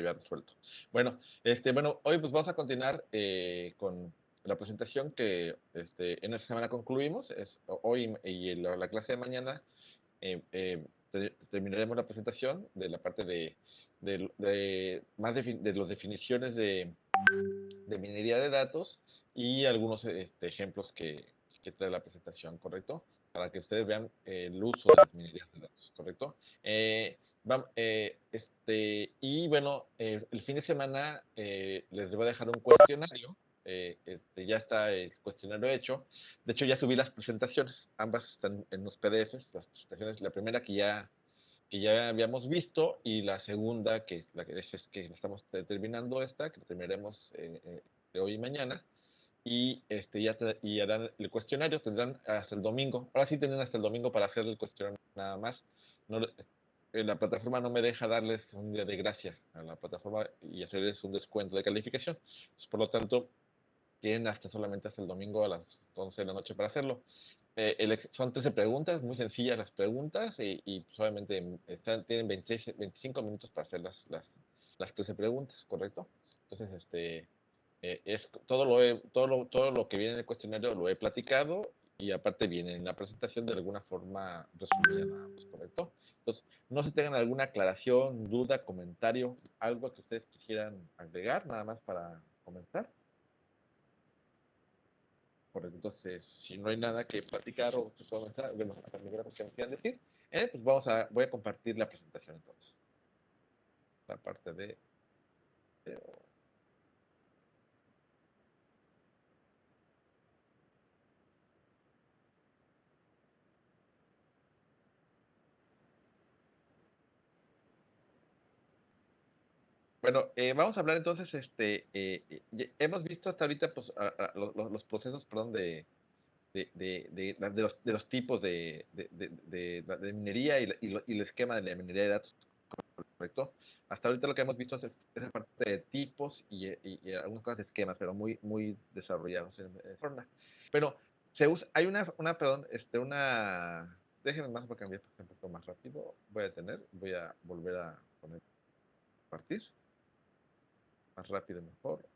había resuelto. Bueno, hoy pues vamos a continuar con la presentación que en esta semana concluimos. Hoy y la clase de mañana terminaremos la presentación de la parte de las definiciones de minería de datos y algunos ejemplos que trae la presentación, ¿correcto? Para que ustedes vean el uso de las minerías de datos, ¿correcto? Y bueno, el fin de semana les voy a dejar un cuestionario. Ya está el cuestionario hecho. De hecho, ya subí las presentaciones. Ambas están en los PDFs. Las presentaciones, la primera que ya habíamos visto, y la segunda, que estamos terminando que terminaremos de hoy y mañana, y harán el cuestionario, tendrán hasta el domingo. Ahora sí tendrán hasta el domingo para hacer el cuestionario nada más. No, la plataforma no me deja darles un día de gracia a la plataforma y hacerles un descuento de calificación. Pues, por lo tanto, tienen solamente hasta el domingo a las 11 de la noche para hacerlo. Son 13 preguntas, muy sencillas las preguntas, y pues, obviamente tienen 25 minutos para hacer las 13 preguntas, ¿correcto? Entonces, todo lo que viene en el cuestionario lo he platicado, y aparte viene en la presentación de alguna forma resumida nada más, ¿correcto? Entonces, no sé si tengan alguna aclaración, duda, comentario, algo que ustedes quisieran agregar, nada más para comentar. Correcto. Entonces, si no hay nada que platicar o que comentar, bueno, a mi que me quieran decir, pues voy a compartir la presentación entonces. La parte de Bueno, vamos a hablar entonces, hemos visto hasta ahorita pues, los procesos, perdón, de los tipos de minería y el esquema de la minería de datos, ¿correcto? Hasta ahorita lo que hemos visto es esa parte de tipos y algunas cosas de esquemas, pero muy, muy desarrollados en forma. Pero hay perdón, déjenme más para cambiar un poco más rápido. Voy a volver a partir más rápido mejor.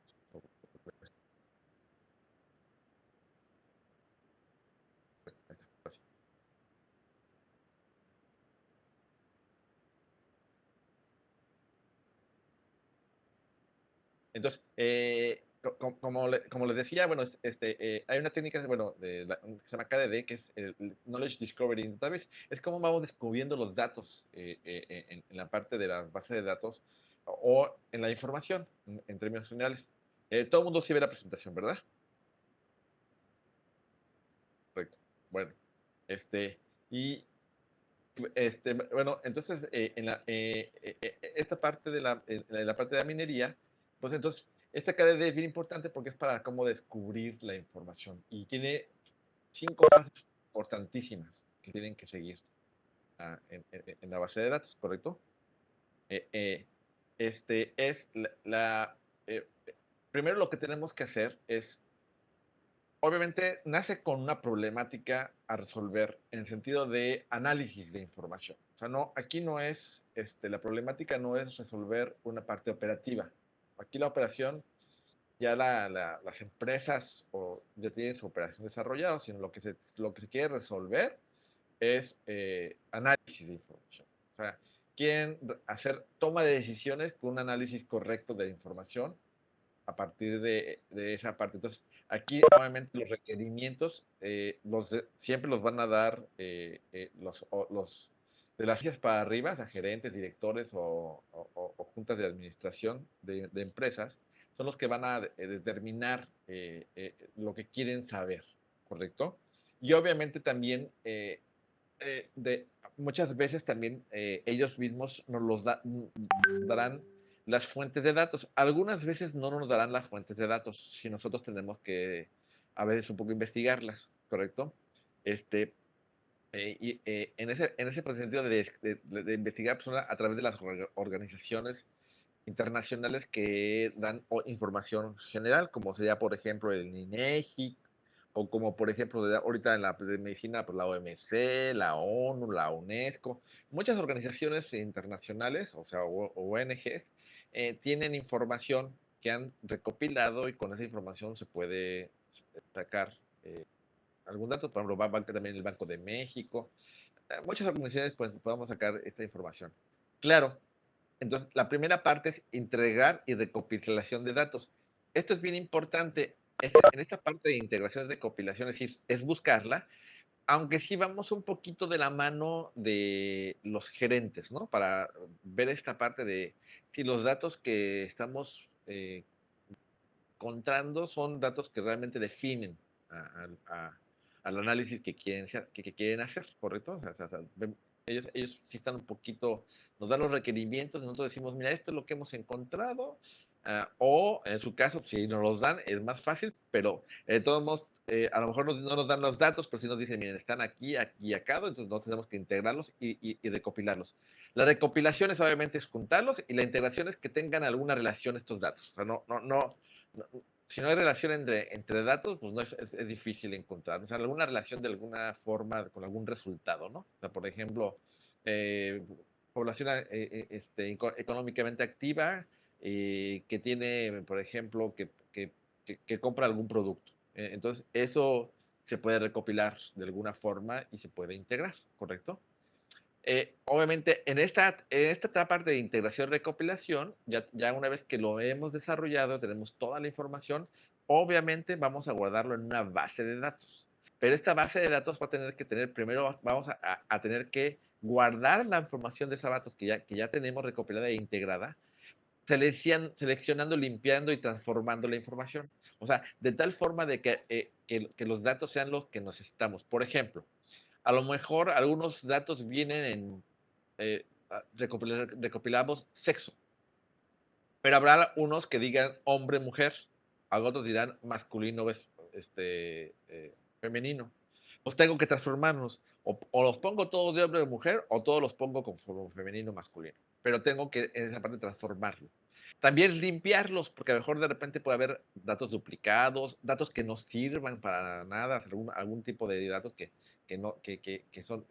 Entonces, como les decía, bueno, hay una técnica, bueno, que se llama KDD, que es el Knowledge Discovery Database. Es como vamos descubriendo los datos en la parte de la base de datos o en la información, en términos generales. Todo el mundo sí ve la presentación, ¿verdad? Correcto. Bueno, y bueno, entonces, esta parte en la parte de la minería, pues entonces, esta cadena es bien importante porque es para cómo descubrir la información, y tiene 5 fases importantísimas que tienen que seguir en la base de datos, ¿correcto? Eh, eh, es eh, primero lo que tenemos que hacer es, obviamente, nace con una problemática a resolver en el sentido de análisis de información. O sea, aquí no es, la problemática no es resolver una parte operativa. Aquí la operación, ya las empresas ya tienen su operación desarrollada, sino lo que se quiere resolver es análisis de información. O sea, quieren hacer toma de decisiones con un análisis correcto de la información a partir de esa parte. Entonces, aquí obviamente los requerimientos siempre los van a dar los de las sillas para arriba, a gerentes, directores o juntas de administración de empresas, son los que van a determinar lo que quieren saber, ¿correcto? Y obviamente también muchas veces también ellos mismos darán las fuentes de datos. Algunas veces no nos darán las fuentes de datos, si nosotros tenemos que a veces un poco investigarlas, ¿correcto? En ese sentido de investigar pues, a través de las organizaciones internacionales que dan información general, como sería, por ejemplo, el INEGI, o como, por ejemplo, ahorita en la de medicina, pues la OMC, la ONU, la UNESCO, muchas organizaciones internacionales, o sea, ONGs, tienen información que han recopilado y con esa información se puede sacar algún dato. Por ejemplo, va también el Banco de México. Muchas organizaciones pues podemos sacar esta información. Claro, entonces la primera parte es entregar y recopilación de datos. Esto es bien importante. En esta parte de integración y recopilación es buscarla, aunque sí vamos un poquito de la mano de los gerentes, ¿no? Para ver esta parte de si los datos que estamos encontrando son datos que realmente definen a, a, al análisis que quieren hacer, ¿correcto? Ellos sí están un poquito, nos dan los requerimientos y nosotros decimos, mira, esto es lo que hemos encontrado, o en su caso, si nos los dan, es más fácil, pero de todos modos, a lo mejor no nos dan los datos, pero si nos dicen, miren, están aquí, aquí y acá, entonces no tenemos que integrarlos y recopilarlos. La recopilación es obviamente es juntarlos y la integración es que tengan alguna relación estos datos. O sea, no, si no hay relación entre datos, pues no es difícil encontrar. O sea, alguna relación de alguna forma con algún resultado, ¿no? O sea, por ejemplo, eh, población económicamente activa que tiene, por ejemplo, que compra algún producto. Entonces, eso se puede recopilar de alguna forma y se puede integrar, ¿correcto? Obviamente, en esta etapa de integración y recopilación, ya una vez que lo hemos desarrollado, tenemos toda la información, obviamente vamos a guardarlo en una base de datos. Pero esta base de datos va a tener que tener, primero vamos a tener que guardar la información de esos datos que ya tenemos recopilada e integrada, seleccionando, limpiando y transformando la información. O sea, de tal forma de que los datos sean los que necesitamos. Por ejemplo, a lo mejor algunos datos vienen en, recopilamos sexo, pero habrá unos que digan hombre, mujer, otros dirán masculino, femenino. Pues tengo que transformarlos, o los pongo todos de hombre o mujer, o todos los pongo como femenino, masculino, pero tengo que en esa parte transformarlo. También limpiarlos, porque a lo mejor de repente puede haber datos duplicados, datos que no sirvan para nada, algún tipo de datos no, que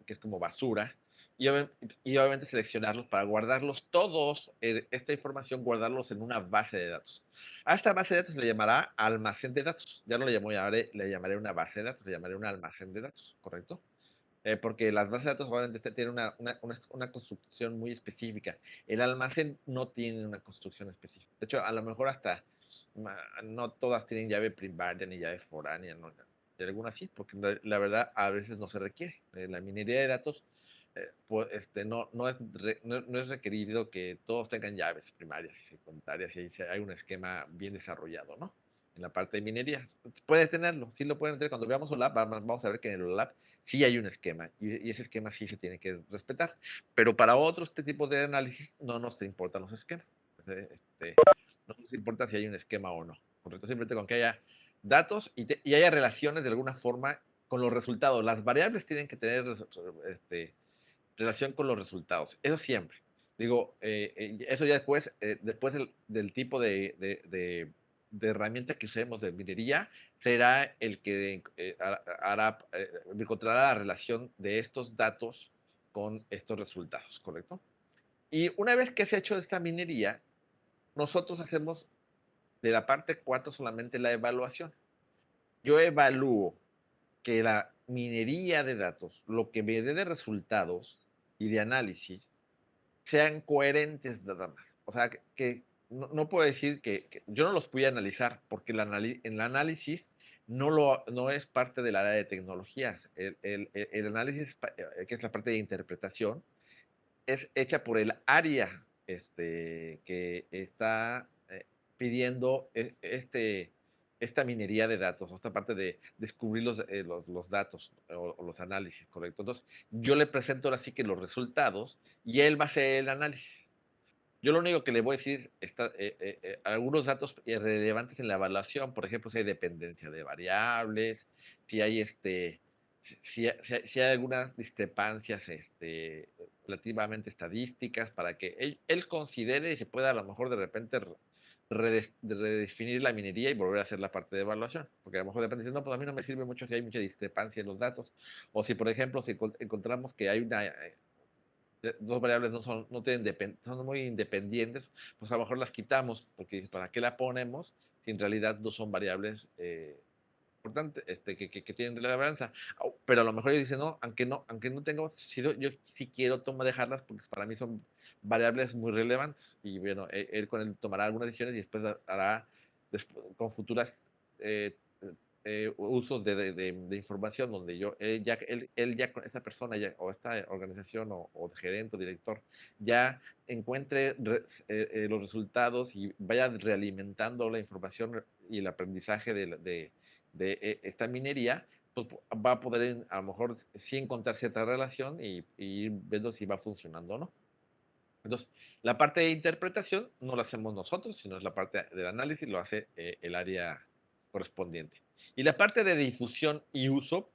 es como basura, y, y obviamente seleccionarlos para guardarlos todos, esta información, guardarlos en una base de datos. A esta base de datos le llamará almacén de datos. Ya no le llamaré una base de datos, le llamaré un almacén de datos, ¿correcto? Porque las bases de datos obviamente tienen una construcción muy específica. El almacén no tiene una construcción específica. De hecho, a lo mejor hasta no todas tienen llave primaria ni llave foránea, no, y algunas sí, porque la verdad a veces no se requiere. La minería de datos pues, no es requerido que todos tengan llaves primarias y secundarias, y hay un esquema bien desarrollado, ¿no? En la parte de minería. Puede tenerlo, sí lo pueden tener. Cuando veamos OLAP, vamos a ver que en el OLAP sí hay un esquema, y ese esquema sí se tiene que respetar. Pero para otros este tipo de análisis no nos importan los esquemas. No nos importa si hay un esquema o no. Correcto, simplemente con que haya datos y haya relaciones de alguna forma con los resultados. Las variables tienen que tener relación con los resultados. Eso siempre. Digo, eso ya después del tipo de herramienta que usemos de minería, será el que encontrará la relación de estos datos con estos resultados, ¿correcto? Y una vez que se ha hecho esta minería, nosotros hacemos de la parte 4 solamente la evaluación. Yo evalúo que la minería de datos, lo que me dé de resultados y de análisis, sean coherentes nada más. O sea, que no puedo decir que yo no los voy a analizar, porque el análisis no es parte del área de tecnologías. El análisis, que es la parte de interpretación, es hecha por el área que está pidiendo esta minería de datos, esta parte de descubrir los datos o los análisis, ¿correcto? Entonces, yo le presento ahora sí que los resultados y él va a hacer el análisis. Yo lo único que le voy a decir está algunos datos relevantes en la evaluación, por ejemplo, si hay dependencia de variables, si hay si hay algunas discrepancias relativamente estadísticas para que él considere y se pueda a lo mejor de repente redefinir la minería y volver a hacer la parte de evaluación. Porque a lo mejor depende, no, pues a mí no me sirve mucho si hay mucha discrepancia en los datos. O si, por ejemplo, si encontramos que hay dos variables no tienen son muy independientes, pues a lo mejor las quitamos, porque ¿para qué la ponemos si en realidad no son variables importantes, que tienen relevancia? Pero a lo mejor ellos dicen, no, aunque no tengo, yo sí quiero dejarlas porque para mí son variables muy relevantes. Y bueno, él con él tomará algunas decisiones y después hará con futuras eh, usos de información donde él ya con esta persona o esta organización o gerente o director ya encuentre los resultados y vaya realimentando la información y el aprendizaje de esta minería, pues va a poder a lo mejor sí encontrar cierta relación y ir viendo si va funcionando o no. Entonces, la parte de interpretación no la hacemos nosotros, sino es la parte del análisis, lo hace el área correspondiente. Y la parte de difusión y uso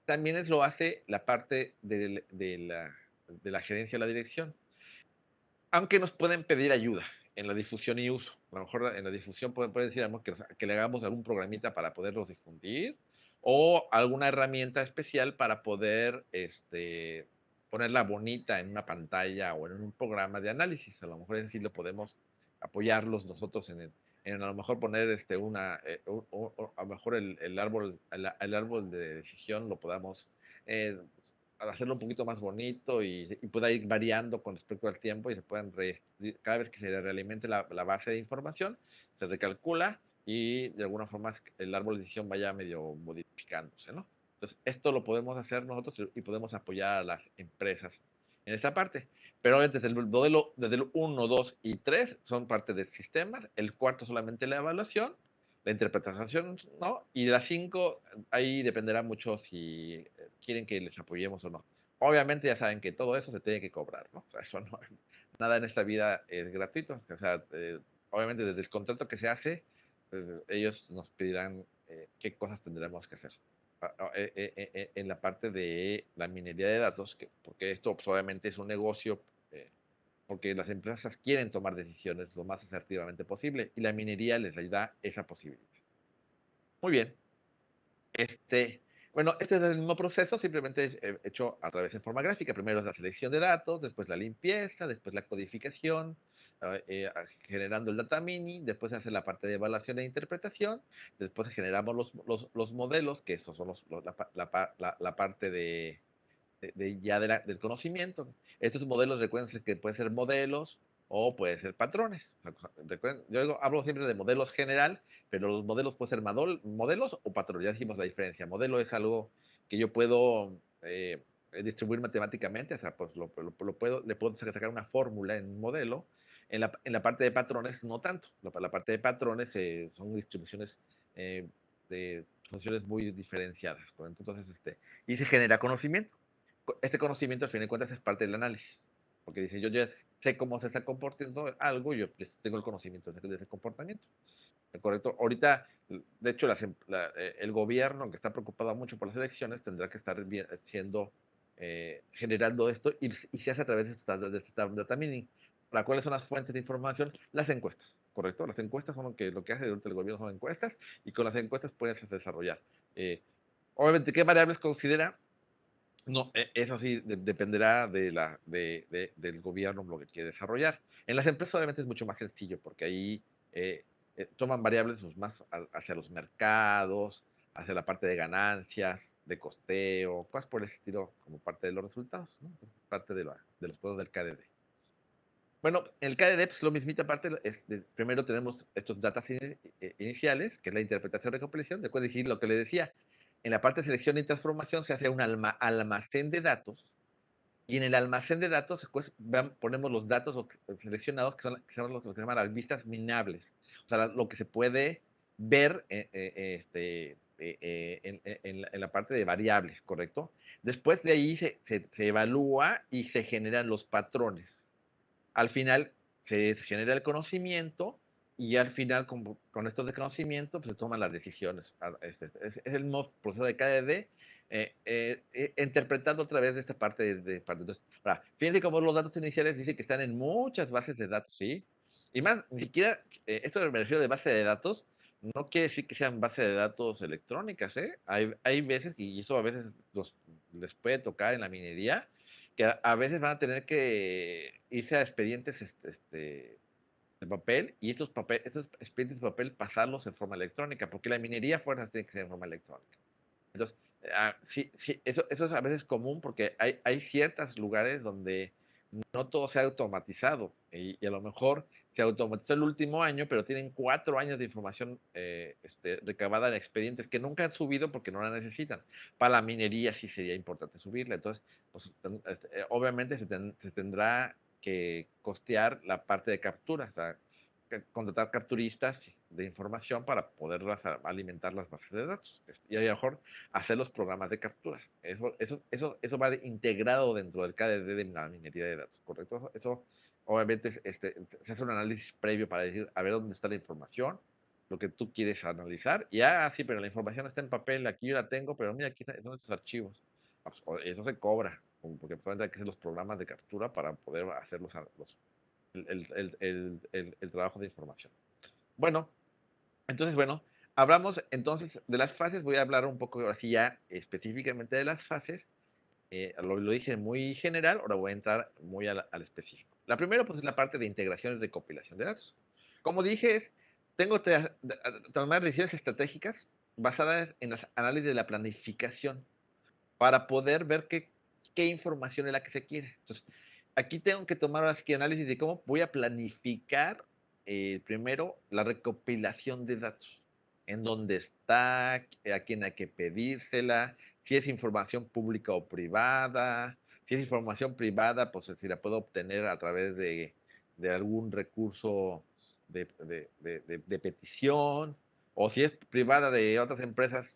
también lo hace la parte de la gerencia de la dirección, aunque nos pueden pedir ayuda en la difusión y uso. A lo mejor en la difusión puede decir que le hagamos algún programita para poderlos difundir o alguna herramienta especial para poder ponerla bonita en una pantalla o en un programa de análisis. A lo mejor es sí lo podemos apoyarlos nosotros en a lo mejor poner a lo mejor el árbol de decisión lo podamos hacerlo un poquito más bonito y pueda ir variando con respecto al tiempo y se puedan cada vez que se realimente la base de información, se recalcula y de alguna forma el árbol de decisión vaya medio modificándose, ¿no? Entonces, esto lo podemos hacer nosotros y podemos apoyar a las empresas en esta parte. Pero desde el modelo, desde el 1, 2 y 3 son parte del sistema, el cuarto solamente la evaluación, la interpretación, ¿no? Y la 5, ahí dependerá mucho si quieren que les apoyemos o no. Obviamente ya saben que todo eso se tiene que cobrar, ¿no? O sea, eso no, nada en esta vida es gratuito. O sea, obviamente desde el contrato que se hace, ellos nos pedirán qué cosas tendremos que hacer. En la parte de la minería de datos, porque esto pues, obviamente es un negocio, porque las empresas quieren tomar decisiones lo más asertivamente posible y la minería les da esa posibilidad. Muy bien. Bueno, este es el mismo proceso, simplemente hecho a través de forma gráfica. Primero es la selección de datos, después la limpieza, después la codificación, generando el data mini, después se hace la parte de evaluación e interpretación, después generamos los modelos, que esos son la parte del conocimiento. Estos modelos, recuerden que pueden ser modelos o pueden ser patrones. Yo hablo siempre de modelos general, pero los modelos pueden ser modelos o patrones. Ya dijimos la diferencia. Modelo es algo que yo puedo distribuir matemáticamente, o sea, pues le puedo sacar una fórmula en un modelo. En la parte de patrones, no tanto. La parte de patrones son distribuciones de funciones muy diferenciadas. Entonces, y se genera conocimiento. Este conocimiento, al fin de cuentas, es parte del análisis. Porque dice, yo ya sé cómo se está comportando algo, yo tengo el conocimiento de ese comportamiento. ¿Correcto? Ahorita, de hecho, el gobierno que está preocupado mucho por las elecciones tendrá que estar generando esto y se hace a través de esta data mining. ¿Para cuáles son las fuentes de información? Las encuestas, ¿correcto? Las encuestas son lo que hace el gobierno, son encuestas y con las encuestas puedes desarrollar. Obviamente, ¿qué variables considera? No, eso sí dependerá del gobierno lo que quiere desarrollar. En las empresas obviamente es mucho más sencillo porque ahí toman variables pues, más hacia los mercados, hacia la parte de ganancias, de costeo, cosas por el estilo como parte de los resultados, ¿no? Parte de los productos del KDD. Bueno, el KDD, pues lo mismita parte, primero tenemos estos datos iniciales, que es la interpretación y recopilación, después decir lo que le decía, en la parte de selección y transformación se hace un almacén de datos, y en el almacén de datos después ponemos los datos seleccionados, que son los que se llaman las vistas minables, o sea, lo que se puede ver en la parte de variables, ¿correcto? Después de ahí se evalúa y se generan los patrones. Al final se genera el conocimiento y al final con estos de conocimiento pues, se toman las decisiones. Es el mismo proceso de KDD interpretando a través de esta parte Entonces, fíjense cómo los datos iniciales dicen que están en muchas bases de datos, ¿sí? Y más, ni siquiera, esto me refiero de base de datos, no quiere decir que sean bases de datos electrónicas, ¿eh? Hay veces, y eso a veces les puede tocar en la minería, que a veces van a tener que irse a expedientes de papel y estos expedientes de papel pasarlos en forma electrónica, porque la minería fuerza tiene que ser en forma electrónica. Entonces, sí, sí, eso es a veces común porque hay ciertos lugares donde no todo se ha automatizado y a lo mejor se automatizó el último año, pero tienen 4 años de información recabada en expedientes que nunca han subido porque no la necesitan. Para la minería sí sería importante subirla. Entonces, pues, obviamente se tendrá que costear la parte de captura, o sea, contratar capturistas de información para poder alimentar las bases de datos y a lo mejor hacer los programas de captura. Eso va integrado dentro del KDD de la minería de datos, ¿correcto? Eso obviamente se hace un análisis previo para decir, a ver dónde está la información, lo que tú quieres analizar, y sí, pero la información está en papel, aquí yo la tengo, pero mira, aquí son estos archivos. Eso se cobra, porque hay que hacer los programas de captura para poder hacer el trabajo de información. Bueno, entonces, bueno, hablamos entonces de las fases. Voy a hablar un poco ahora sí ya específicamente de las fases. Lo dije muy general, ahora voy a entrar muy al específico. La primera, pues, es la parte de integración y recopilación de datos. Como dije, tengo que tomar decisiones estratégicas basadas en los análisis de la planificación para poder ver qué información es la que se quiere. Entonces, aquí tengo que tomar así análisis de cómo voy a planificar primero la recopilación de datos, en dónde está, a quién hay que pedírsela, si es información pública o privada. Si es información privada, pues si la puedo obtener a través de algún recurso de petición, o si es privada de otras empresas,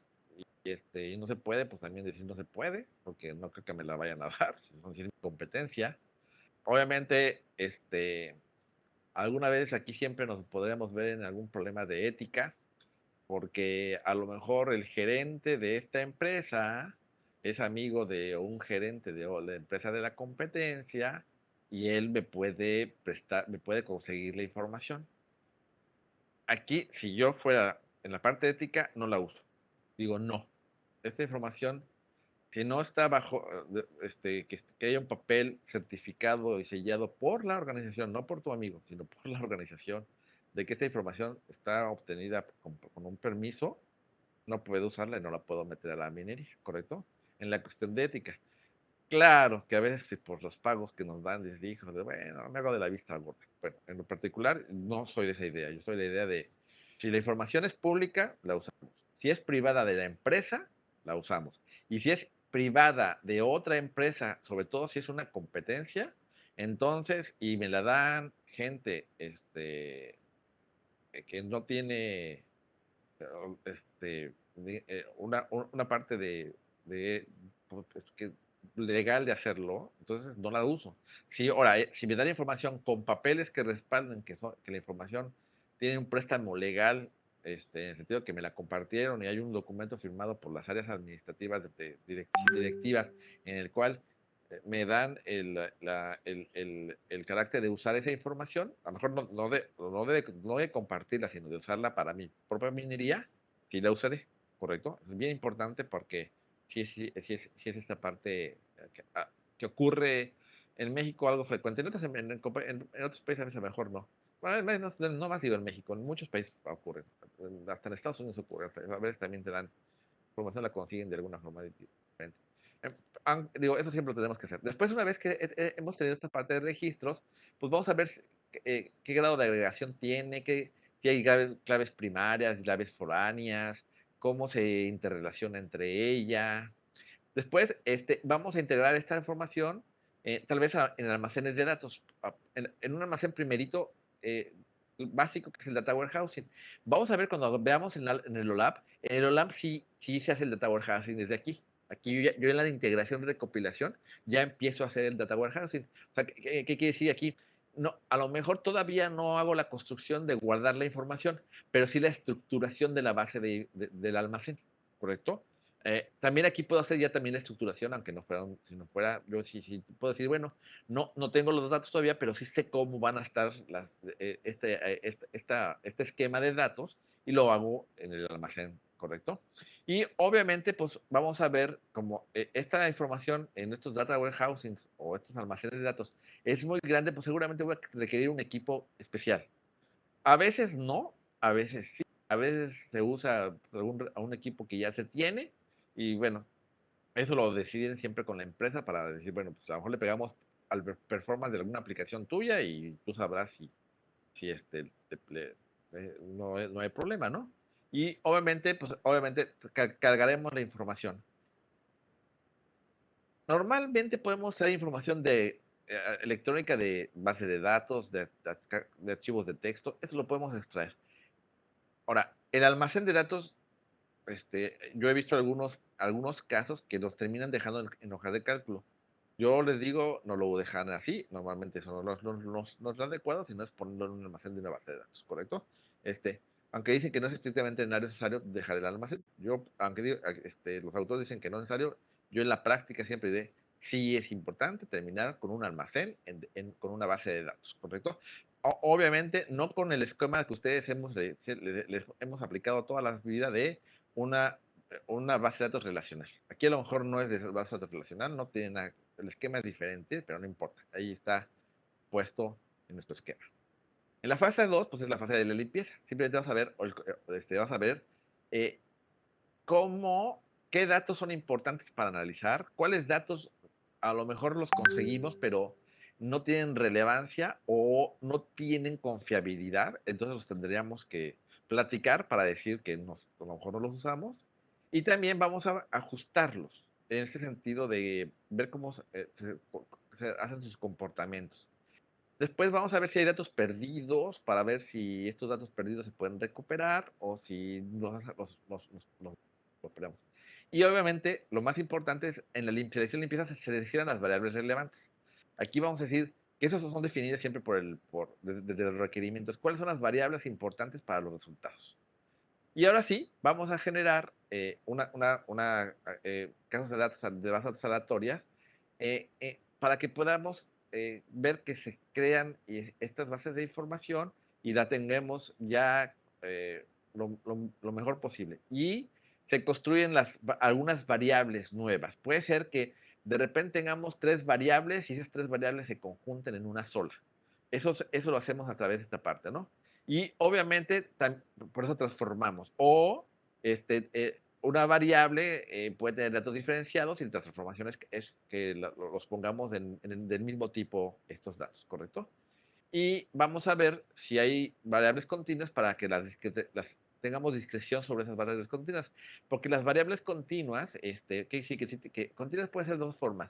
y no se puede, pues también decir no se puede, porque no creo que me la vayan a dar, si es mi competencia. Obviamente, alguna vez aquí siempre nos podríamos ver en algún problema de ética, porque a lo mejor el gerente de esta empresa es amigo de un gerente de la empresa de la competencia y él me puede conseguir la información. Aquí, si yo fuera en la parte ética, no la uso. Digo, no. Esta información, si no está bajo, que haya un papel certificado y sellado por la organización, no por tu amigo, sino por la organización, de que esta información está obtenida con un permiso, no puedo usarla y no la puedo meter a la minería, ¿correcto? En la cuestión de ética. Claro que a veces por los pagos que nos dan, les dijo, bueno, me hago de la vista gorda. Bueno, en lo particular, no soy de esa idea. Yo soy de la idea de, si la información es pública, la usamos. Si es privada de la empresa, la usamos. Y si es privada de otra empresa, sobre todo si es una competencia, entonces, y me la dan gente que no tiene una parte pues, legal de hacerlo, entonces no la uso. Sí, ahora, si me dan información con papeles que respalden que la información tiene un préstamo legal, en el sentido que me la compartieron y hay un documento firmado por las áreas administrativas directivas en el cual me dan el carácter de usar esa información, a lo mejor no de compartirla, sino de usarla para mi propia minería, sí la usaré, ¿correcto? Es bien importante porque sí es esta parte que ocurre en México algo frecuente. En otros países a veces mejor no. Bueno, no más digo en México, en muchos países ocurre. Hasta en Estados Unidos ocurre. A veces también te dan información, la consiguen de alguna forma diferente. Digo, eso siempre lo tenemos que hacer. Después, una vez que hemos tenido esta parte de registros, pues vamos a ver qué grado de agregación tiene, si hay claves primarias, claves foráneas, cómo se interrelaciona entre ellas. Después, vamos a integrar esta información, tal vez en almacenes de datos. En un almacén primerito, básico, que es el Data Warehousing. Vamos a ver cuando veamos en el OLAP. En el OLAP sí se hace el Data Warehousing desde aquí. Aquí yo en la integración y recopilación ya empiezo a hacer el Data Warehousing. O sea, ¿qué quiere decir aquí? No, a lo mejor todavía no hago la construcción de guardar la información, pero sí la estructuración de la base del almacén, ¿correcto? También aquí puedo hacer ya también la estructuración, aunque si no fuera, yo sí puedo decir, bueno, no tengo los datos todavía, pero sí sé cómo van a estar este esquema de datos y lo hago en el almacén, ¿correcto? Y obviamente, pues vamos a ver como esta información en estos data warehousings o estos almacenes de datos es muy grande, pues seguramente voy a requerir un equipo especial. A veces no, a veces sí, a veces se usa a un equipo que ya se tiene y bueno, eso lo deciden siempre con la empresa para decir, bueno, pues a lo mejor le pegamos al performance de alguna aplicación tuya y tú sabrás si no hay problema, ¿no? Y obviamente, pues obviamente cargaremos la información. Normalmente podemos traer información electrónica de base de datos, de archivos de texto, eso lo podemos extraer. Ahora, el almacén de datos, yo he visto algunos casos que los terminan dejando en hojas de cálculo. Yo les digo, no lo dejan así, normalmente eso no es lo adecuado, sino es ponerlo en un almacén de una base de datos, ¿correcto? Este, Aunque dicen que no es estrictamente necesario dejar el almacén, yo, aunque los autores dicen que no es necesario, yo en la práctica siempre diré, sí es importante terminar con un almacén con una base de datos, ¿correcto? Obviamente, no con el esquema que ustedes les hemos aplicado toda la vida de una, una base de datos relacional. Aquí a lo mejor no es de base de datos relacional, no tiene nada, el esquema es diferente, pero no importa. Ahí está puesto en nuestro esquema. En la fase 2, pues es la fase de la limpieza. Simplemente vas a ver eh, cómo, qué datos son importantes para analizar, cuáles datos a lo mejor los conseguimos, pero no tienen relevancia o no tienen confiabilidad, entonces los tendríamos que platicar para decir que a lo mejor no los usamos. Y también vamos a ajustarlos en ese sentido de ver cómo se hacen sus comportamientos. Después vamos a ver si hay datos perdidos para ver si estos datos perdidos se pueden recuperar o si los recuperamos. Y obviamente lo más importante es en la selección limpieza se seleccionan las variables relevantes. Aquí vamos a decir que esas son definidas siempre desde los requerimientos. ¿Cuáles son las variables importantes para los resultados? Y ahora sí, vamos a generar casos de datos de bases de datos aleatorias para que podamos ver que se crean estas bases de información y la tengamos ya lo mejor posible. Y se construyen algunas variables nuevas. Puede ser que de repente tengamos 3 variables y esas 3 variables se conjunten en una sola. Eso lo hacemos a través de esta parte, ¿no? Y obviamente, por eso transformamos. O una variable puede tener datos diferenciados y la transformación es que los pongamos del mismo tipo estos datos, ¿correcto? Y vamos a ver si hay variables continuas para que tengamos discreción sobre esas variables continuas. Porque las variables continuas, que continuas pueden ser de dos formas.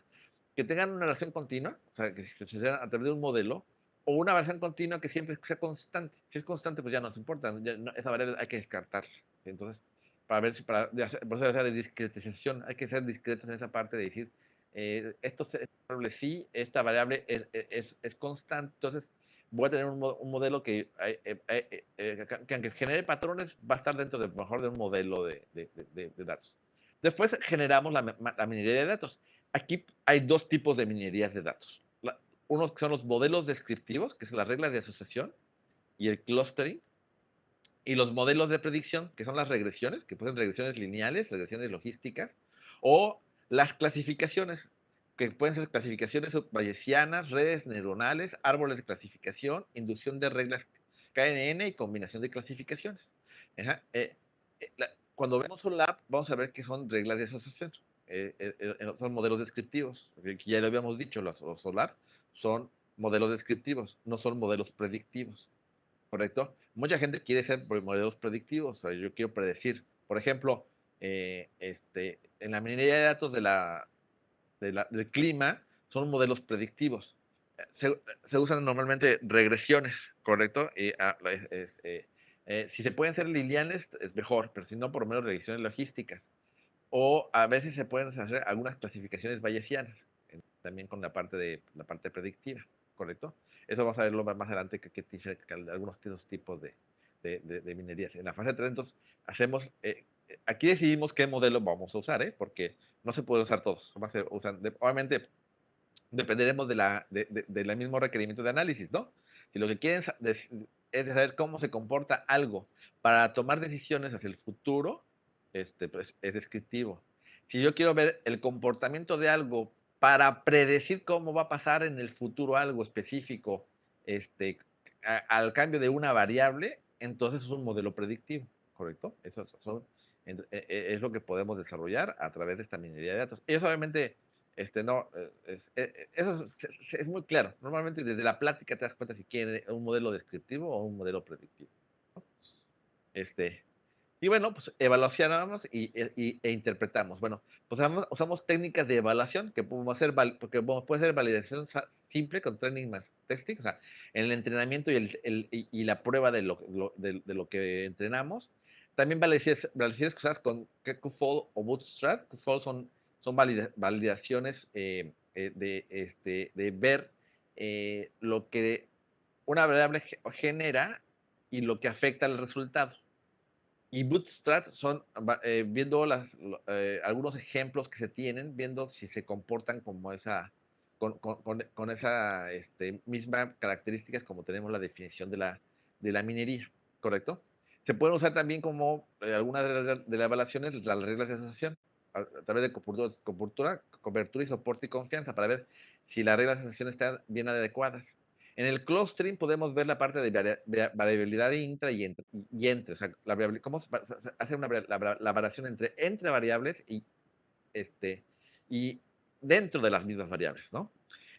Que tengan una relación continua, o sea, que se sean a través de un modelo, o una variación continua que siempre sea constante. Si es constante, pues ya no nos importa, esa variable hay que descartarla. Entonces, para ver si, por eso de discretización, hay que ser discretos en esa parte de decir, esta variable sí, esta variable es constante, entonces voy a tener un modelo que aunque genere patrones, va a estar dentro mejor de un modelo de datos. Después generamos la minería de datos. Aquí hay dos tipos de minerías de datos. Unos que son los modelos descriptivos, que son las reglas de asociación y el clustering, y los modelos de predicción, que son las regresiones, que pueden ser regresiones lineales, regresiones logísticas, o las clasificaciones, que pueden ser clasificaciones bayesianas, redes neuronales, árboles de clasificación, inducción de reglas KNN y combinación de clasificaciones. Ajá, cuando vemos un lab, vamos a ver que son reglas de asociación. Son modelos descriptivos. Que ya lo habíamos dicho, los SOLAR son modelos descriptivos, no son modelos predictivos. ¿Correcto? Mucha gente quiere ser modelos predictivos, o sea, yo quiero predecir. Por ejemplo, en la minería de datos del clima son modelos predictivos. Se usan normalmente regresiones, ¿correcto? Si se pueden ser lineales, es mejor, pero si no, por lo menos regresiones logísticas. O a veces se pueden hacer algunas clasificaciones bayesianas, también con la parte predictiva, ¿correcto? Eso vamos a verlo más adelante que algunos de esos tipos de minerías. En la fase 3, entonces, aquí decidimos qué modelo vamos a usar, Porque no se puede usar todos. Obviamente, dependeremos del mismo requerimiento de análisis, ¿no? Si lo que quieren es saber cómo se comporta algo para tomar decisiones hacia el futuro, pues, es descriptivo. Si yo quiero ver el comportamiento de algo para predecir cómo va a pasar en el futuro algo específico, este, al cambio de una variable, entonces es un modelo predictivo, ¿correcto? Es lo que podemos desarrollar a través de esta minería de datos. Y eso obviamente, no, eso es muy claro. Normalmente desde la plática te das cuenta si quiere un modelo descriptivo o un modelo predictivo, ¿no? Este, y bueno, pues evaluamos e interpretamos. Bueno, pues usamos técnicas de evaluación que podemos hacer, porque puede ser validación simple con training más testing, o sea, en el entrenamiento y la prueba de lo que entrenamos. También validaciones usadas con Kufold o Bootstrap. Kufold son validaciones de ver lo que una variable genera y lo que afecta al resultado. Y Bootstrap son viendo algunos ejemplos que se tienen, viendo si se comportan como con esa misma características como tenemos la definición de la minería, ¿correcto? Se pueden usar también como algunas de las evaluaciones, las reglas de asociación, a través de cobertura y soporte y confianza, para ver si las reglas de asociación están bien adecuadas. En el clustering podemos ver la parte de variabilidad intra y entre, o sea, cómo se hace la variación entre variables y dentro de las mismas variables, ¿no?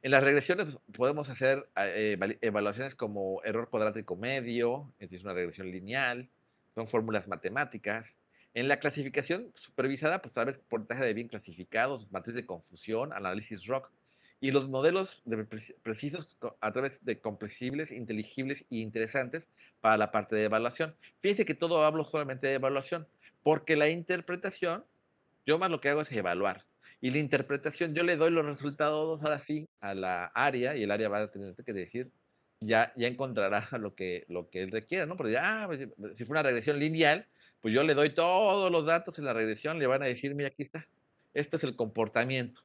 En las regresiones podemos hacer evaluaciones como error cuadrático medio, es una regresión lineal, son fórmulas matemáticas. En la clasificación supervisada, pues sabes, porcentaje de bien clasificados, matriz de confusión, análisis ROC. Y los modelos precisos a través de comprensibles, inteligibles e interesantes para la parte de evaluación. Fíjense que todo hablo solamente de evaluación, porque la interpretación yo más lo que hago es evaluar. Y la interpretación, yo le doy los resultados ahora sí a la área y el área va a tener que decir, ya encontrará lo que él requiera, ¿no? Porque ya, pues, si fue una regresión lineal, pues yo le doy todos los datos en la regresión, le van a decir, mira, aquí está, este es el comportamiento.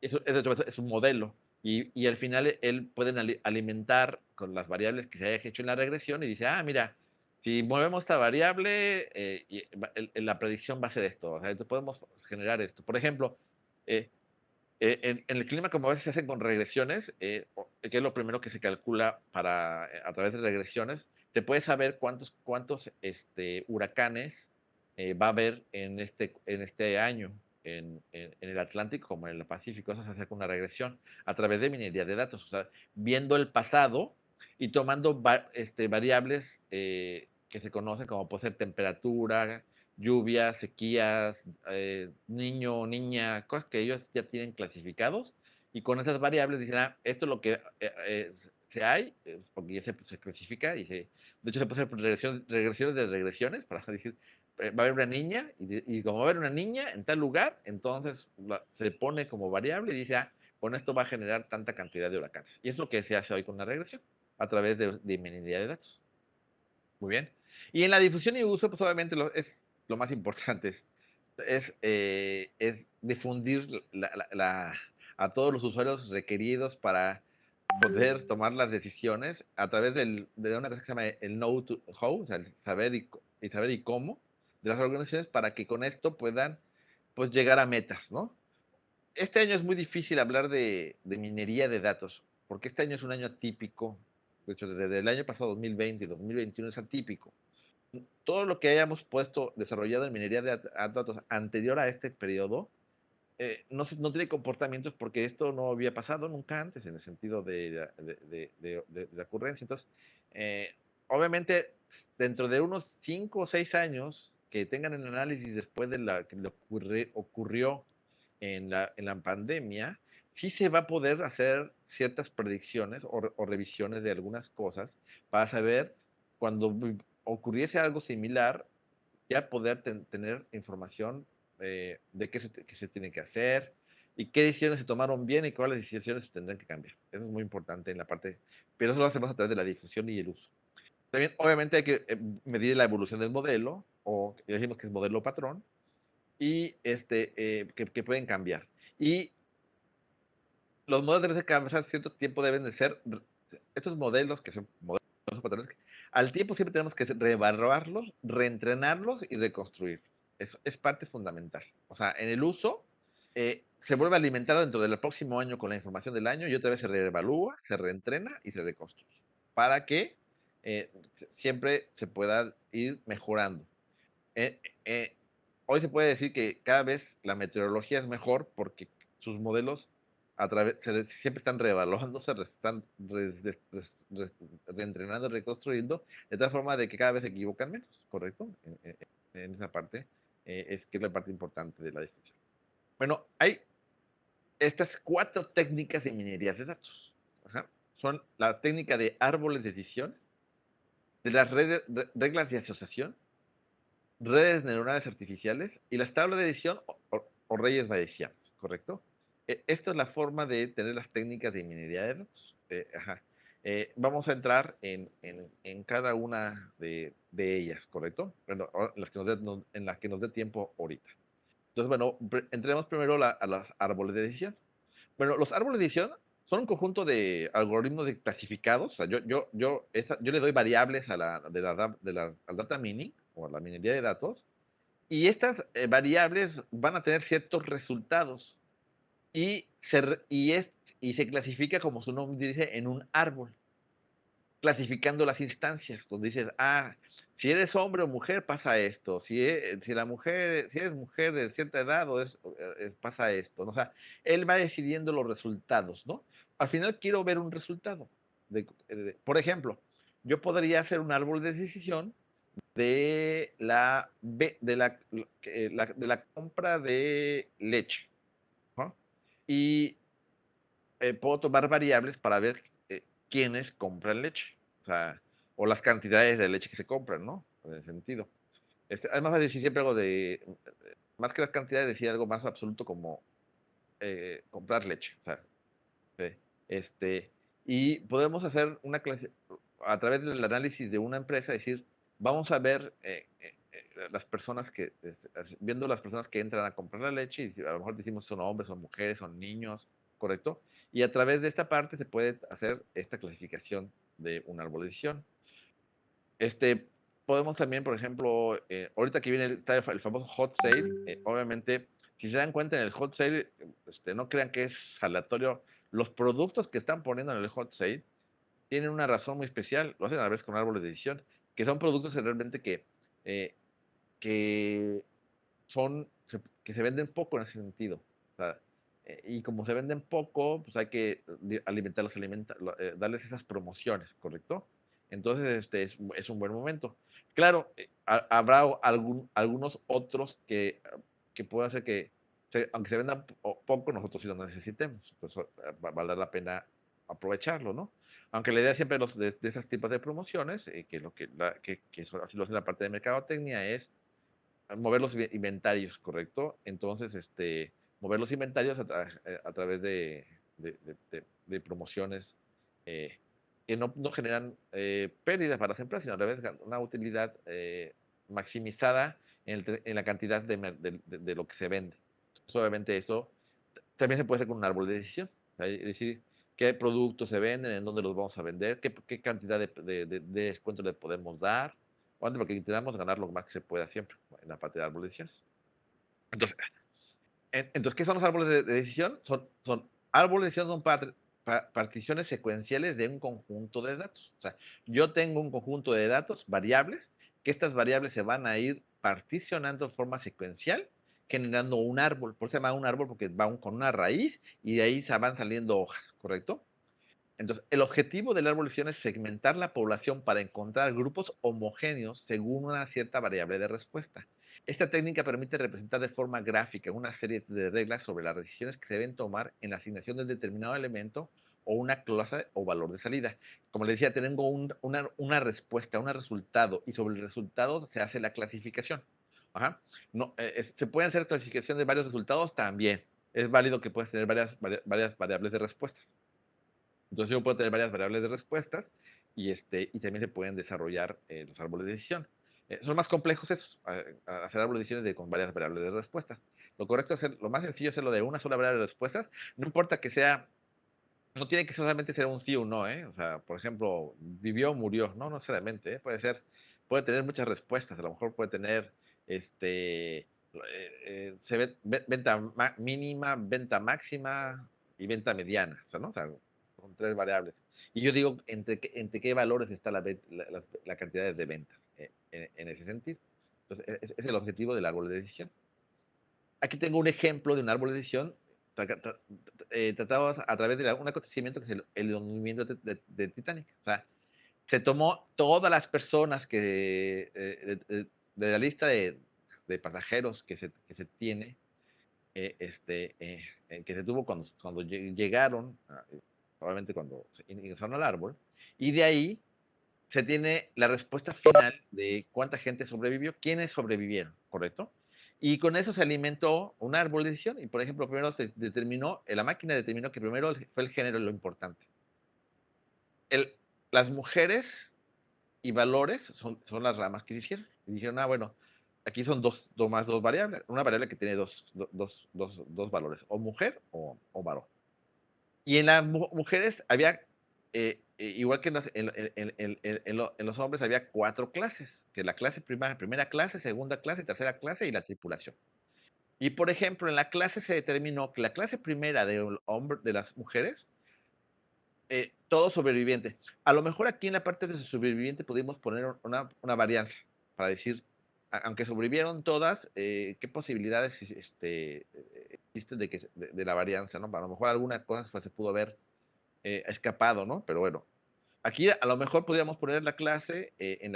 Es un modelo. Y al final él pueden alimentar con las variables que se haya hecho en la regresión y dice, ah, mira, si movemos esta variable, la predicción va a ser esto. O sea, entonces podemos generar esto. Por ejemplo, eh, en el clima, como a veces se hacen con regresiones, que es lo primero que se calcula a través de regresiones, te puedes saber cuántos huracanes va a haber en este año en el Atlántico como en el Pacífico. Eso se hace con una regresión a través de minería de datos, o sea, viendo el pasado y tomando variables que se conocen como puede ser temperatura, lluvias, sequías, niño, niña, cosas que ellos ya tienen clasificados y con esas variables dicen, ah, esto es lo que se hay, porque ya se clasifica de hecho se puede hacer regresiones de regresiones para decir, va a haber una niña y como va a haber una niña en tal lugar, entonces se pone como variable y dice, ah, con esto va a generar tanta cantidad de huracanes. Y es lo que se hace hoy con la regresión, a través de minería de datos. Muy bien. Y en la difusión y uso, pues obviamente es lo más importante, es difundir a todos los usuarios requeridos para poder tomar las decisiones a través de una cosa que se llama el know to how, o sea, el saber y cómo de las organizaciones para que con esto puedan pues llegar a metas, ¿no? Este año es muy difícil hablar de minería de datos, porque este año es un año atípico. De hecho, desde el año pasado, 2020 y 2021, es atípico. Todo lo que hayamos puesto desarrollado en minería de datos anterior a este periodo no tiene comportamientos porque esto no había pasado nunca antes en el sentido de ocurrencia. Entonces, eh, obviamente, dentro de unos 5 o 6 años que tengan el análisis después de la que ocurrió en la pandemia, sí se va a poder hacer ciertas predicciones o revisiones de algunas cosas para saber cuando ocurriese algo similar, ya poder tener información de qué se tiene que hacer y qué decisiones se tomaron bien y cuáles decisiones se tendrán que cambiar. Eso es muy importante en la parte, pero eso lo hacemos a través de la difusión y el uso. También, obviamente, hay que medir la evolución del modelo, o decimos que es modelo patrón, y que pueden cambiar. Y los modelos deben ser cada cierto tiempo deben de ser, estos modelos que son modelos patrones, al tiempo siempre tenemos que reevaluarlos, reentrenarlos y reconstruir. es parte fundamental. O sea, en el uso se vuelve alimentado dentro del próximo año con la información del año y otra vez se reevalúa, se reentrena y se reconstruye para que siempre se pueda ir mejorando. Eh, eh, Hoy se puede decir que cada vez la meteorología es mejor porque sus modelos siempre están reevaluándose, están reentrenando, reconstruyendo, de tal forma de que cada vez se equivocan menos, ¿correcto? En esa parte es que es la parte importante de la discusión. Bueno, hay estas 4 técnicas de minería de datos. Ajá. Son la técnica de árboles de decisión, de las reglas de asociación, redes neuronales artificiales y las tablas de edición o reyes bayesianos, ¿correcto? Esta es la forma de tener las técnicas de minería de datos. Ajá. Vamos a entrar en cada una de ellas, ¿correcto? Bueno, en las que nos dé tiempo ahorita. Entonces, bueno, entremos primero a los árboles de decisión. Bueno, los árboles de decisión son un conjunto de algoritmos clasificados. O sea, yo le doy variables al data mining o a la minería de datos, y estas variables van a tener ciertos resultados y y se clasifica, como su nombre dice, en un árbol, clasificando las instancias, donde dices, si eres hombre o mujer, pasa esto. Si eres mujer de cierta edad, pasa esto, ¿no? O sea, él va decidiendo los resultados, ¿no? Al final quiero ver un resultado. Por ejemplo, yo podría hacer un árbol de decisión de la compra de leche, ¿no? Y puedo tomar variables para ver quiénes compran leche, o sea, o las cantidades de leche que se compran, ¿no? En ese sentido. Además, decir siempre algo más que las cantidades, decir algo más absoluto como comprar leche, o sea, sí, y podemos hacer una clase, a través del análisis de una empresa, decir, vamos a ver las personas viendo las personas que entran a comprar la leche, y a lo mejor decimos son hombres, son mujeres, son niños, ¿correcto? Y a través de esta parte se puede hacer esta clasificación de un árbol de decisión. Este, Podemos también, por ejemplo, ahorita que viene está el famoso hot sale, obviamente, si se dan cuenta en el hot sale, no crean que es aleatorio. Los productos que están poniendo en el hot sale tienen una razón muy especial, lo hacen a la vez con árboles de decisión, que son productos realmente eh, que que se venden poco en ese sentido. O sea, y como se venden poco, pues hay que alimentarlos, darles esas promociones, ¿correcto? Entonces, es un buen momento. Claro, habrá algunos otros que puedan hacer aunque se vendan poco, nosotros sí lo necesitemos. Entonces, va a valer la pena aprovecharlo, ¿no? Aunque la idea siempre de esos tipos de promociones, así lo hace la parte de mercadotecnia, es mover los inventarios, ¿correcto? Entonces, mover los inventarios a través de promociones que no generan pérdidas para las empresas, sino a través de una utilidad maximizada en la cantidad de lo que se vende. Entonces, obviamente eso también se puede hacer con un árbol de decisión. Es decir, qué productos se venden, en dónde los vamos a vender, qué cantidad de descuento le podemos dar, porque intentamos ganar lo más que se pueda siempre en la parte de árbol de decisiones. Entonces, ¿qué son los árboles de decisión? Son árboles de decisión, son particiones secuenciales de un conjunto de datos. O sea, yo tengo un conjunto de datos, variables, que estas variables se van a ir particionando de forma secuencial, generando un árbol. Por eso se llama un árbol porque va con una raíz y de ahí se van saliendo hojas, ¿correcto? Entonces, el objetivo del árbol de decisión es segmentar la población para encontrar grupos homogéneos según una cierta variable de respuesta. Esta técnica permite representar de forma gráfica una serie de reglas sobre las decisiones que se deben tomar en la asignación de determinado elemento o una clase o valor de salida. Como les decía, tengo una respuesta, un resultado, y sobre el resultado se hace la clasificación. Ajá. No, ¿se pueden hacer clasificación de varios resultados? También. Es válido que puedas tener varias variables de respuestas. Entonces yo puedo tener varias variables de respuestas y también se pueden desarrollar los árboles de decisión. Son más complejos esos, hacer árboles de decisiones con varias variables de respuestas. Lo correcto es lo más sencillo es hacerlo de una sola variable de respuestas. No importa que sea, no tiene que solamente ser un sí o un no, ¿eh? O sea, por ejemplo, vivió o murió, no necesariamente, ¿eh? Puede tener muchas respuestas, a lo mejor puede tener venta mínima, venta máxima y venta mediana, o sea, ¿no? O sea, son tres variables. Y yo digo, ¿entre qué valores está la cantidad de ventas en ese sentido? Entonces, es el objetivo del árbol de decisión. Aquí tengo un ejemplo de un árbol de decisión tratado a través de un acontecimiento que es el hundimiento de Titanic. O sea, se tomó todas las personas de la lista de pasajeros que se tiene, que se tuvo cuando llegaron, probablemente cuando ingresaron al árbol, y de ahí se tiene la respuesta final de cuánta gente sobrevivió, quiénes sobrevivieron, ¿correcto? Y con eso se alimentó un árbol de decisión y, por ejemplo, primero se determinó, la máquina determinó que primero fue el género lo importante. El, las mujeres y valores son las ramas que se hicieron. Y dijeron, bueno, aquí son dos variables, una variable que tiene dos valores, o mujer o varón. Y en las mujeres había, igual que en los hombres, había 4 clases, que la clase primera clase, segunda clase, tercera clase y la tripulación. Y por ejemplo, en la clase se determinó que la clase primera de las mujeres, todo sobreviviente. A lo mejor aquí en la parte de sobreviviente pudimos poner una varianza para decir, aunque sobrevivieron todas, ¿qué posibilidades existen de la varianza, ¿no? A lo mejor algunas cosas pues, se pudo haber escapado, ¿no? Pero bueno, aquí a lo mejor podríamos poner en la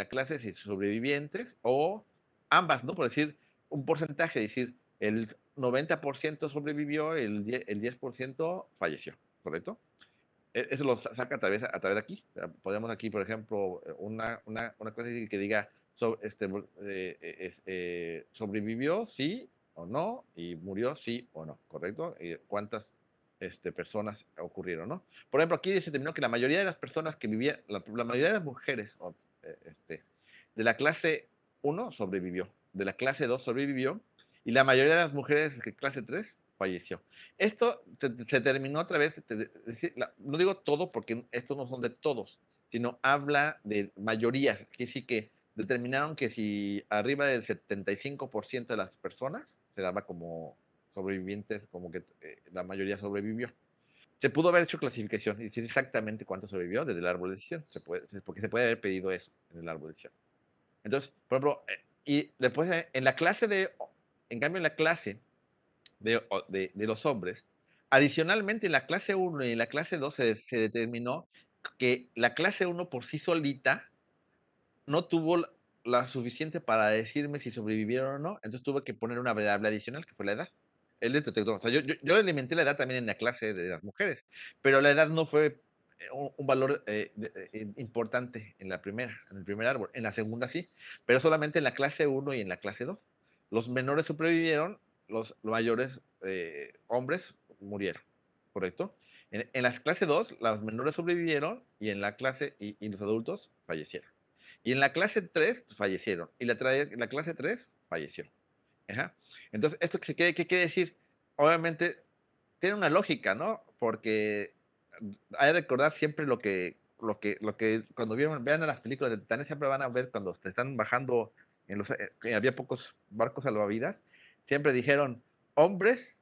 clase si sobrevivientes o ambas, ¿no? Por decir un porcentaje, decir, el 90% sobrevivió, el 10% falleció, ¿correcto? Eso lo saca a través de aquí. Podemos aquí, por ejemplo, una clase que diga, sobrevivió, sí o no, y murió, sí o no, ¿correcto? Y cuántas personas ocurrieron, ¿no? Por ejemplo, aquí se determinó que la mayoría de las personas que vivían, la mayoría de las mujeres de la clase 1 sobrevivió, de la clase 2 sobrevivió, y la mayoría de las mujeres de clase 3 falleció. Esto se terminó a través, no digo todo porque estos no son de todos, sino habla de mayorías, que sí que determinaron que si arriba del 75% de las personas se daba como sobrevivientes, como que la mayoría sobrevivió. Se pudo haber hecho clasificación y decir exactamente cuánto sobrevivió desde el árbol de decisión, porque se puede haber pedido eso en el árbol de decisión. Entonces, por ejemplo, y después en cambio en la clase de los hombres. Adicionalmente, en la clase 1 y en la clase 2 se determinó que la clase 1 por sí solita no tuvo la suficiente para decirme si sobrevivieron o no, entonces tuve que poner una variable adicional, que fue la edad. Él detectó, o sea, yo alimenté la edad también en la clase de las mujeres, pero la edad no fue un valor importante en el primer árbol. En la segunda sí, pero solamente en la clase 1 y en la clase 2. Los menores sobrevivieron, los mayores hombres murieron, ¿correcto? En la clase 2, los menores sobrevivieron y en la clase y los adultos fallecieron. Y en la clase 3 fallecieron. Y la clase 3 falleció. Ajá. Entonces, ¿esto qué quiere decir? Obviamente, tiene una lógica, ¿no? Porque hay que recordar siempre lo que cuando vean a las películas de Titanic, siempre van a ver cuando se están bajando, que había pocos barcos salvavidas, siempre dijeron hombres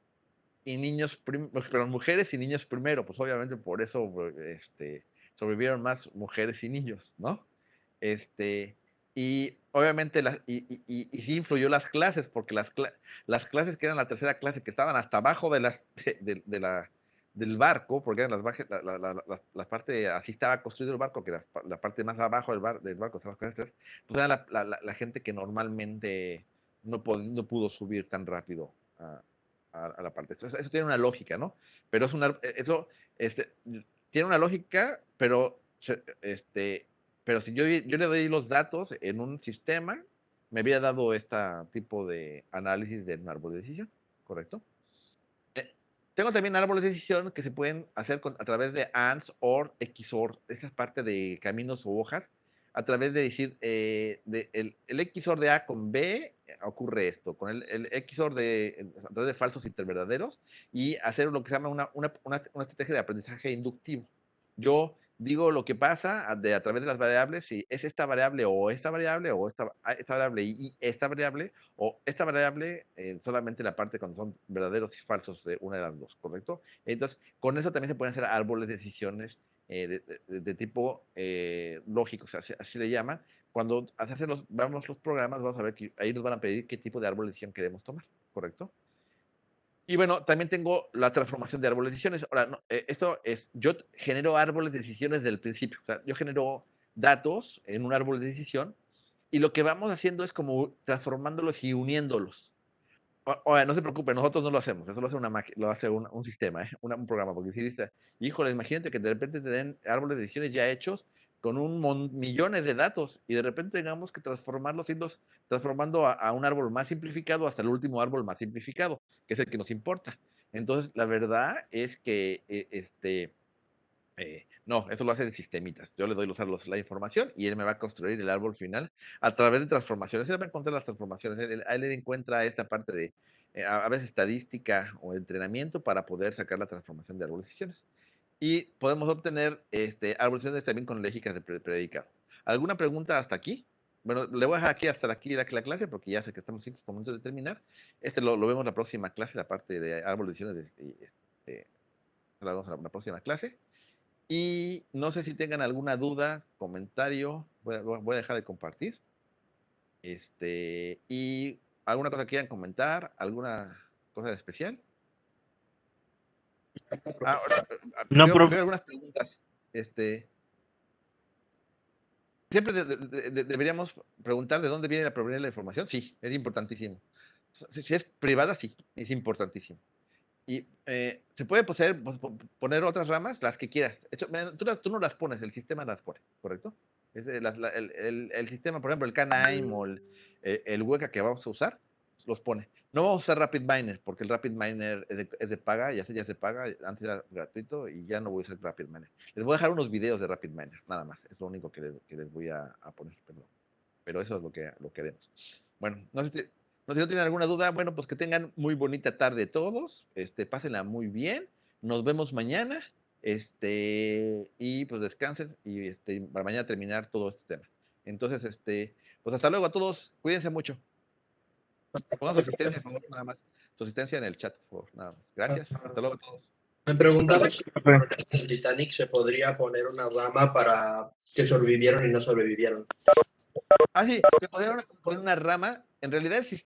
y niños, perdón, mujeres y niños primero, pues obviamente por eso sobrevivieron más mujeres y niños, ¿no? Este, y obviamente y sí influyó las clases, porque las clases que eran la tercera clase, que estaban hasta abajo del barco, porque eran la parte, así estaba construido el barco, que la parte más abajo del barco, estaban las clases tres, pues era la gente que normalmente no pudo subir tan rápido a la parte. Eso tiene una lógica, ¿no? Pero eso tiene una lógica, pero si yo le doy los datos en un sistema, me había dado este tipo de análisis de un árbol de decisión, ¿correcto? Eh, Tengo también árboles de decisión que se pueden hacer a través de ANDs, OR, XOR, esa parte de caminos o hojas, a través de decir, el XOR de A con B ocurre esto, con el XOR a través de falsos interverdaderos, y hacer lo que se llama una estrategia de aprendizaje inductivo. Yo digo lo que pasa a través de las variables, si es esta variable o esta variable o esta variable y esta variable o esta variable, solamente la parte cuando son verdaderos y falsos de una de las dos, ¿correcto? Entonces, con eso también se pueden hacer árboles de decisiones de tipo lógico, o sea, así le llaman. Cuando vamos los programas, vamos a ver que ahí nos van a pedir qué tipo de árbol de decisión queremos tomar, ¿correcto? Y bueno, también tengo la transformación de árboles de decisiones. Ahora, no, esto es, yo genero árboles de decisiones desde el principio. O sea, yo genero datos en un árbol de decisión y lo que vamos haciendo es como transformándolos y uniéndolos. Oye, no se preocupe, nosotros no lo hacemos, eso lo hace una máquina, lo hace un sistema, un programa, porque si dice, híjole, imagínate que de repente te den árboles de decisiones ya hechos con millones de datos y de repente tengamos que transformarlos, irlos transformando a un árbol más simplificado hasta el último árbol más simplificado, que es el que nos importa. Entonces, la verdad es que no, eso lo hacen sistemitas. Yo le doy la información y él me va a construir el árbol final a través de transformaciones. Él va a encontrar las transformaciones. Él encuentra esta parte de, a veces, estadística o entrenamiento para poder sacar la transformación de árboles de decisiones. Y podemos obtener árboles de decisiones también con lógicas de predicado. ¿Alguna pregunta hasta aquí? Bueno, le voy a dejar aquí hasta aquí la clase porque ya sé que estamos 5 minutos de terminar. Lo vemos la próxima clase, la parte de árboles de decisiones. La vemos en la próxima clase. Y no sé si tengan alguna duda, comentario, voy a dejar de compartir. Y alguna cosa que quieran comentar, alguna cosa de especial. Ahora, No, veo profe. algunas preguntas. Siempre deberíamos preguntar de dónde viene la provenir la información. Sí, es importantísimo. Si es privada, sí, es importantísimo. Y se puede poner otras ramas, las que quieras. Tú no las pones, el sistema las pone, ¿correcto? El sistema, por ejemplo, el Canime o el Weka que vamos a usar, los pone. No vamos a usar RapidMiner, porque el RapidMiner es de paga, ya se paga, antes era gratuito y ya no voy a usar RapidMiner. Les voy a dejar unos videos de RapidMiner, nada más. Es lo único que les voy a poner, perdón. Pero eso es lo que haremos. Bueno, no sé si no tienen alguna duda, bueno, pues que tengan muy bonita tarde todos, pásenla muy bien, nos vemos mañana, y pues descansen y para mañana terminar todo este tema. Entonces, pues hasta luego a todos, cuídense mucho. Pongan su asistencia, por favor, nada más. Su asistencia en el chat, por favor, nada más. Gracias, hasta luego a todos. Me preguntaba si en el Titanic se podría poner una rama para que sobrevivieron y no sobrevivieron. Ah, sí, se podría poner una rama, en realidad el sistema